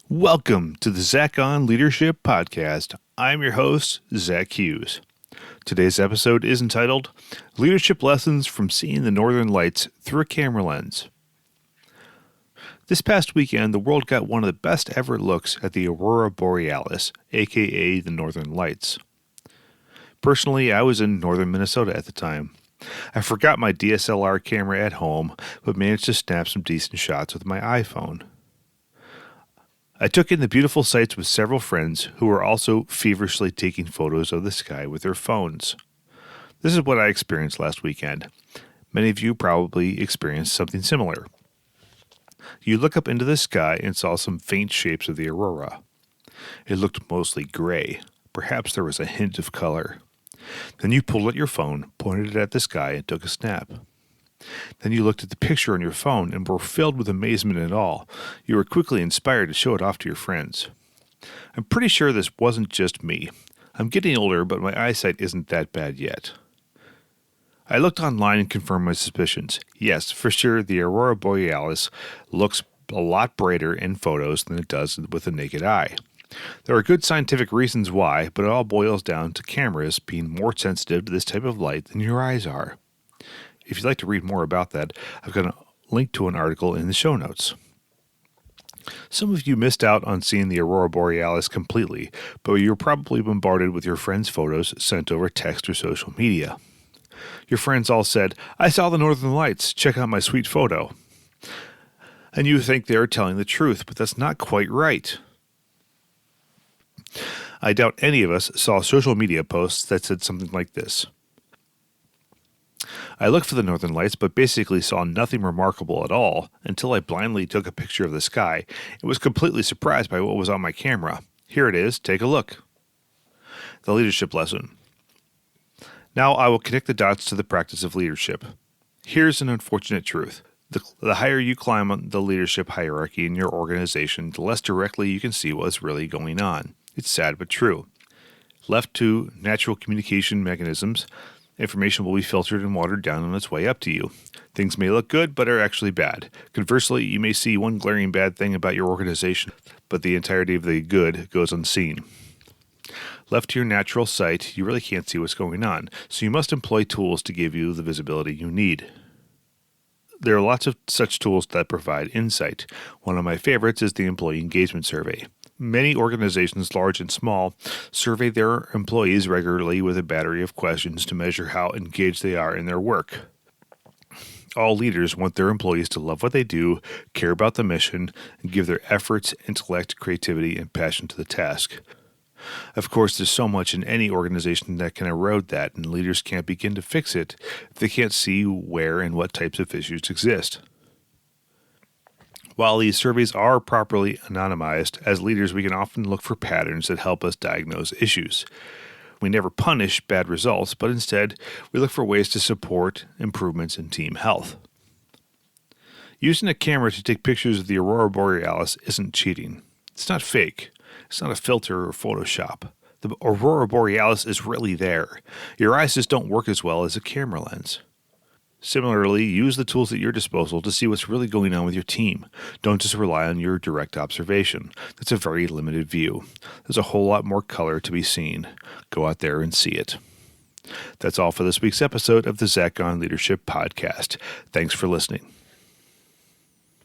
Welcome to the Zach on Leadership Podcast. I'm your host, Zach Hughes. Today's episode is entitled Leadership Lessons from Seeing the Northern Lights Through a Camera Lens. This past weekend, the world got one of the best ever looks at the Aurora Borealis, aka the Northern Lights. Personally, I was in northern Minnesota at the time. I forgot my DSLR camera at home, but managed to snap some decent shots with my iPhone. I took in the beautiful sights with several friends who were also feverishly taking photos of the sky with their phones. This is what I experienced last weekend. Many of you probably experienced something similar. You look up into the sky and saw some faint shapes of the aurora. It looked mostly gray. Perhaps there was a hint of color. Then you pulled out your phone, pointed it at the sky, and took a snap. Then you looked at the picture on your phone and were filled with amazement and awe. You were quickly inspired to show it off to your friends. I'm pretty sure this wasn't just me. I'm getting older, but my eyesight isn't that bad yet. I looked online and confirmed my suspicions. Yes, for sure, the Aurora Borealis looks a lot brighter in photos than it does with the naked eye. There are good scientific reasons why, but it all boils down to cameras being more sensitive to this type of light than your eyes are. If you'd like to read more about that, I've got a link to an article in the show notes. Some of you missed out on seeing the Aurora Borealis completely, but you were probably bombarded with your friends' photos sent over text or social media. Your friends all said, "I saw the Northern Lights, check out my sweet photo." And you think they are telling the truth, but that's not quite right. I doubt any of us saw social media posts that said something like this. I looked for the Northern Lights, but basically saw nothing remarkable at all until I blindly took a picture of the sky and was completely surprised by what was on my camera. Here it is, take a look. The leadership lesson. Now I will connect the dots to the practice of leadership. Here's an unfortunate truth. The higher you climb on the leadership hierarchy in your organization, the less directly you can see what's really going on. It's sad but true. Left to natural communication mechanisms, information will be filtered and watered down on its way up to you. Things may look good, but are actually bad. Conversely, you may see one glaring bad thing about your organization, but the entirety of the good goes unseen. Left to your natural sight, you really can't see what's going on, so you must employ tools to give you the visibility you need. There are lots of such tools that provide insight. One of my favorites is the Employee Engagement Survey. Many organizations, large and small, survey their employees regularly with a battery of questions to measure how engaged they are in their work. All leaders want their employees to love what they do, care about the mission, and give their efforts, intellect, creativity, and passion to the task. Of course, there's so much in any organization that can erode that, and leaders can't begin to fix it if they can't see where and what types of issues exist. While these surveys are properly anonymized, as leaders we can often look for patterns that help us diagnose issues. We never punish bad results, but instead we look for ways to support improvements in team health. Using a camera to take pictures of the Aurora Borealis isn't cheating. It's not fake. It's not a filter or Photoshop. The Aurora Borealis is really there. Your eyes just don't work as well as a camera lens. Similarly, use the tools at your disposal to see what's really going on with your team. Don't just rely on your direct observation. That's a very limited view. There's a whole lot more color to be seen. Go out there and see it. That's all for this week's episode of the Zach on Leadership Podcast. Thanks for listening.